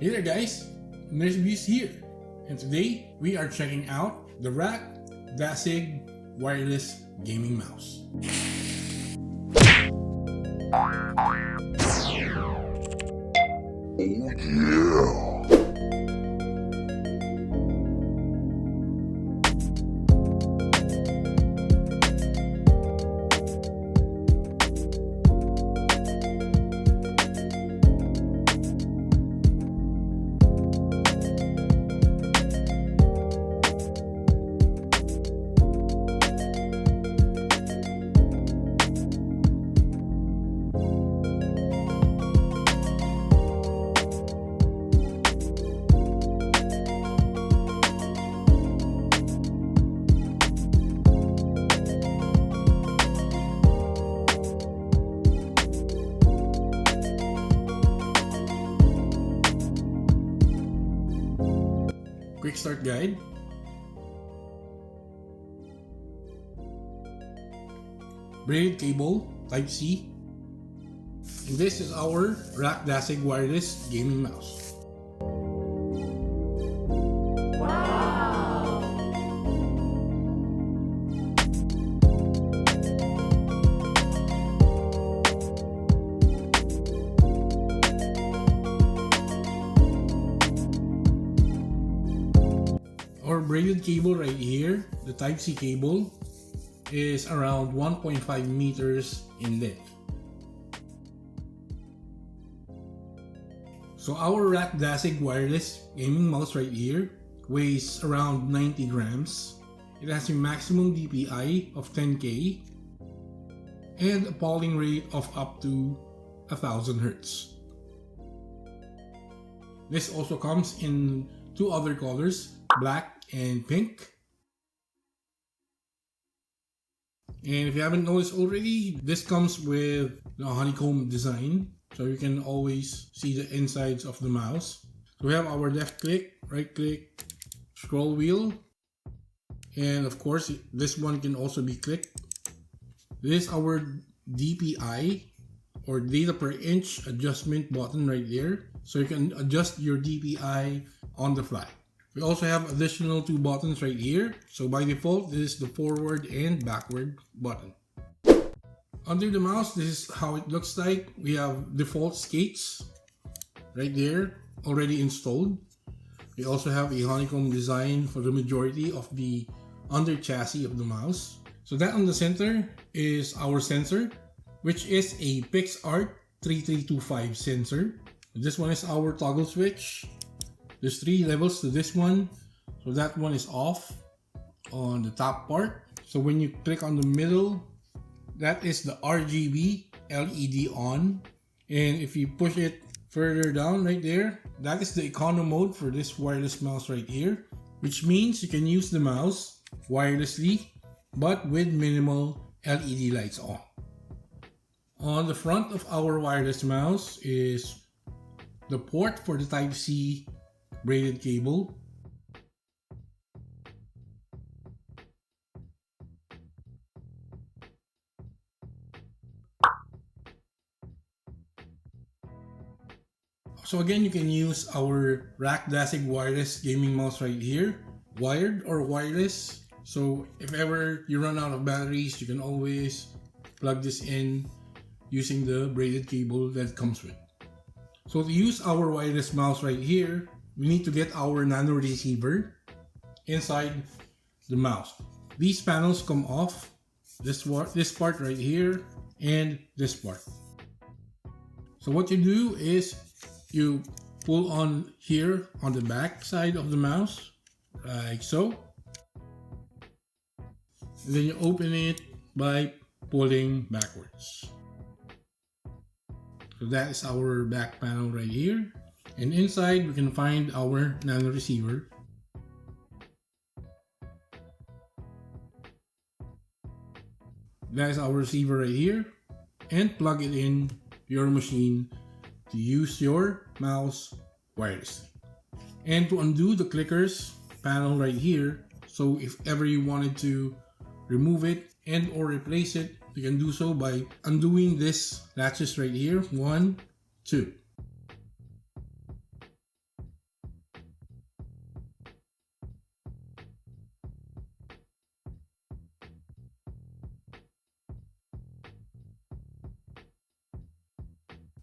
Hey there guys, NERF here, and today we are checking out the RAKK Dasig wireless gaming mouse. Oh yeah! Quick start guide. Braided cable, Type C. And this is our RAKK Dasig wireless gaming mouse. Our braided cable right here, the Type C cable, is around 1.5 meters in length. So our RAKK Dasig wireless gaming mouse right here weighs around 90 grams. It has a maximum DPI of 10K and a polling rate of up to 1000 Hz. This also comes in two other colors, black and pink. And if you haven't noticed already, this comes with the honeycomb design, so you can always see the insides of the mouse. So we have our left click, right click, scroll wheel, and of course this one can also be clicked. This is our DPI or data per inch adjustment button right there, so you can adjust your DPI on the fly. We also have additional two buttons right here. So by default, this is the forward and backward button. Under the mouse, this is how it looks like. We have default skates right there already installed. We also have a honeycomb design for the majority of the under chassis of the mouse. So that on the center is our sensor, which is a PixArt 3325 sensor. This one is our toggle switch. There's 3 levels to this one. So that one is off on the top part. So when you click on the middle, that is the RGB LED on. And if you push it further down right there, that is the econo mode for this wireless mouse right here, which means you can use the mouse wirelessly but with minimal LED lights on. On the front of our wireless mouse is the port for the Type C braided cable. So again, you can use our RAKK Dasig wireless gaming mouse right here, wired or wireless. So if ever you run out of batteries, you can always plug this in using the braided cable that comes with. So to use our wireless mouse right here, we need to get our nano receiver inside the mouse. These panels come off, this part right here and this part. So what you do is you pull on here on the back side of the mouse, like so. And then you open it by pulling backwards. So that is our back panel right here. And inside, we can find our nano receiver. That is our receiver right here. And plug it in your machine to use your mouse wirelessly. And to undo the clickers panel right here, so if ever you wanted to remove it and or replace it, you can do so by undoing this latches right here. 1, 2.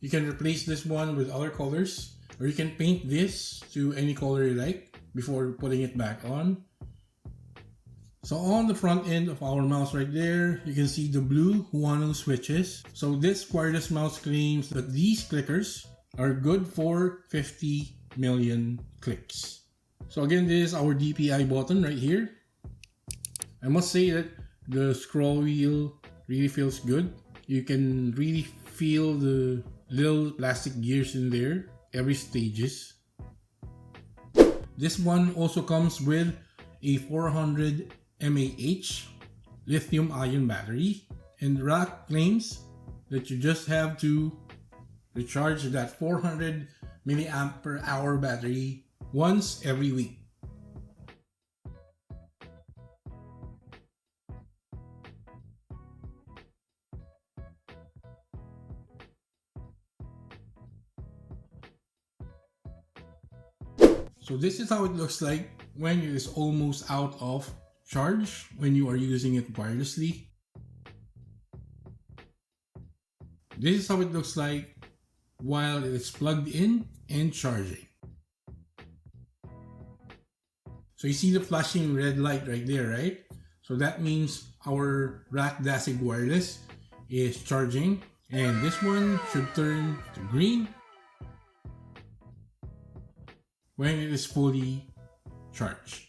You can replace this one with other colors, or you can paint this to any color you like before putting it back on. So on the front end of our mouse right there, you can see the blue Huano switches. So this wireless mouse claims that these clickers are good for 50 million clicks. So again, this is our DPI button right here. I must say that the scroll wheel really feels good. You can really feel the little plastic gears in there, every stages. This one also comes with a 400 mAh lithium ion battery, and RAKK claims that you just have to recharge that 400 milliamp per hour battery once every week. So this is how it looks like when it is almost out of charge when you are using it wirelessly. This is how it looks like while it is plugged in and charging. So you see the flashing red light right there, right? So that means our RAKK Dasig wireless is charging, and this one should turn to green when it is fully charged.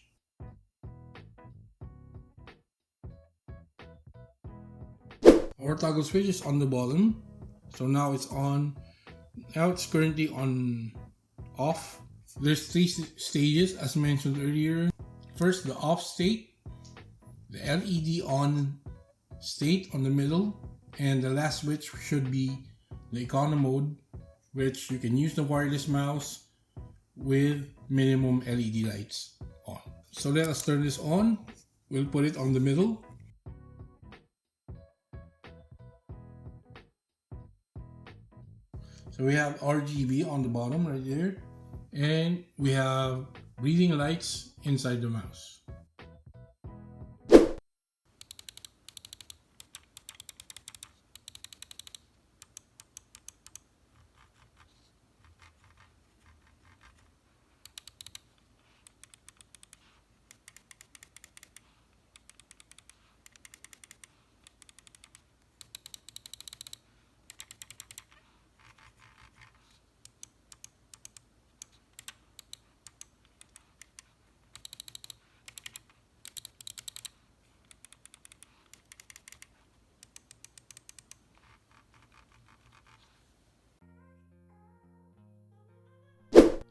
Our toggle switch is on the bottom, so now it's on. Now it's currently on off. There's three stages as mentioned earlier. First, the off state, the LED on state on the middle, and the last switch should be the econo mode, which you can use the wireless mouse with minimum LED lights on. So let us turn this on. We'll put it on the middle. So we have RGB on the bottom right there, and we have reading lights inside the mouse.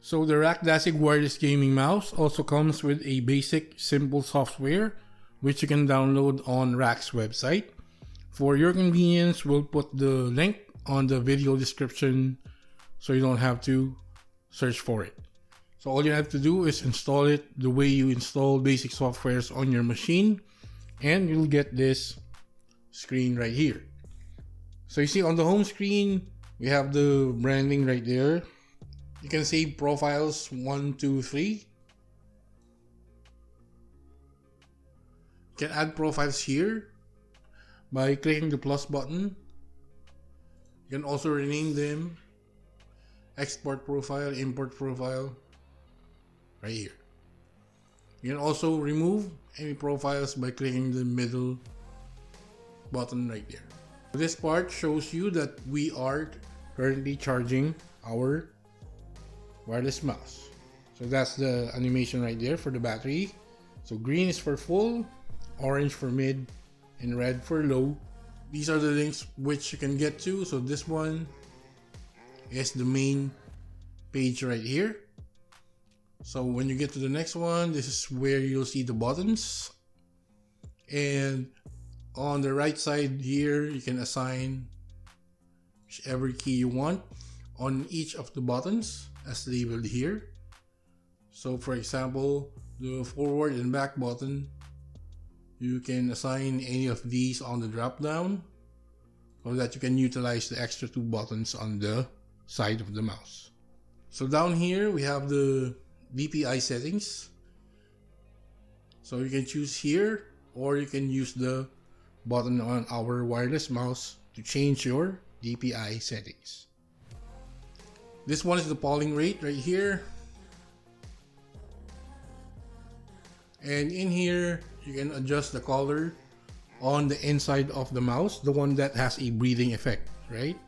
So the RAKK Dasig wireless gaming mouse also comes with a basic simple software which you can download on RAKK's website. For your convenience, we'll put the link on the video description so you don't have to search for it. So all you have to do is install it the way you install basic softwares on your machine, and you'll get this screen right here. So you see on the home screen, we have the branding right there. You can save profiles 1, 2, 3. You can add profiles here by clicking the plus button. You can also rename them. Export profile, import profile, right here. You can also remove any profiles by clicking the middle button right there. This part shows you that we are currently charging our wireless mouse. So that's the animation right there for the battery. So green is for full, orange for mid, and red for low. These are the links which you can get to. So this one is the main page right here. So when you get to the next one, this is where you'll see the buttons, and on the right side here you can assign whichever key you want on each of the buttons as labeled here. So for example, the forward and back button, you can assign any of these on the drop down so that you can utilize the extra 2 buttons on the side of the mouse. So down here we have the DPI settings. So you can choose here, or you can use the button on our wireless mouse to change your DPI settings. This one is the polling rate right here. And in here, you can adjust the color on the inside of the mouse, the one that has a breathing effect, right?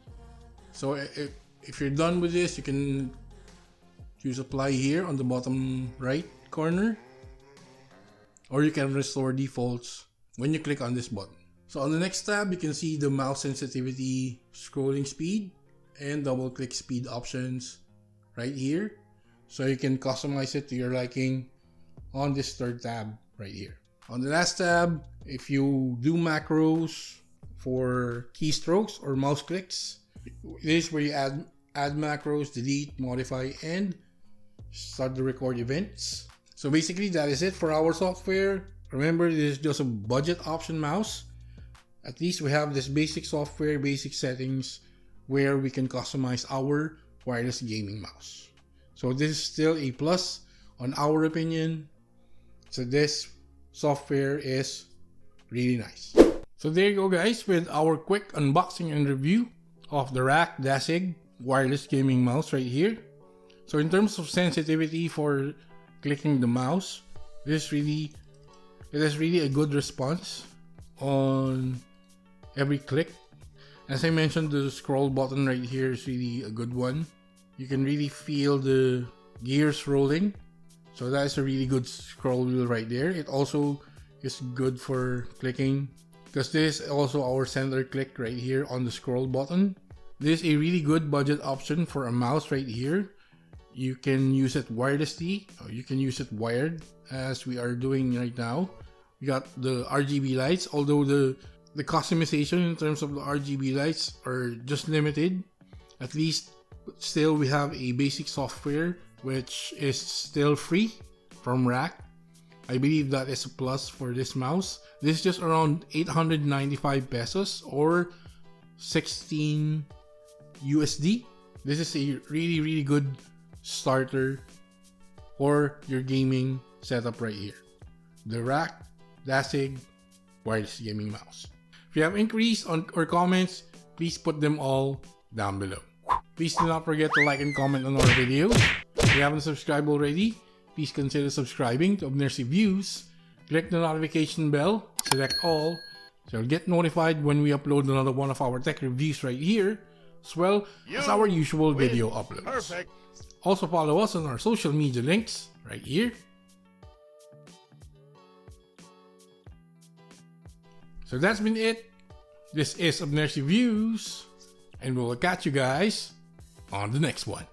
So if you're done with this, you can choose apply here on the bottom right corner, or you can restore defaults when you click on this button. So on the next tab, you can see the mouse sensitivity, scrolling speed, and double click speed options right here. So you can customize it to your liking on this third tab right here. On the last tab, if you do macros for keystrokes or mouse clicks, this is where you add macros, delete, modify, and start the record events. So basically that is it for our software. Remember, this is just a budget option mouse. At least we have this basic software, basic settings where we can customize our wireless gaming mouse. So this is still a plus on our opinion. So this software is really nice. So there you go guys, with our quick unboxing and review of the RAKK Dasig wireless gaming mouse right here. So in terms of sensitivity for clicking the mouse, it is really a good response on every click. As I mentioned, the scroll button right here is really a good one. You can really feel the gears rolling. So that is a really good scroll wheel right there. It also is good for clicking, because this is also our center click right here on the scroll button. This is a really good budget option for a mouse right here. You can use it wirelessly, or you can use it wired, as we are doing right now. We got the RGB lights, although the customization in terms of the RGB lights are just limited. At least still we have a basic software which is still free from RAKK. I believe that is a plus for this mouse. This is just around 895 pesos or 16 USD. This is a really good starter for your gaming setup right here. The RAKK Dasig wireless gaming mouse. If you have inquiries or comments, please put them all down below. Please do not forget to like and comment on our videos. If you haven't subscribed already, please consider subscribing to Abners Reviews. Click the notification bell, select all, so you'll get notified when we upload another one of our tech reviews right here, as well as our usual video uploads. Perfect. Also follow us on our social media links right here. So that's been it. This is Abners Reviews, and we'll catch you guys on the next one.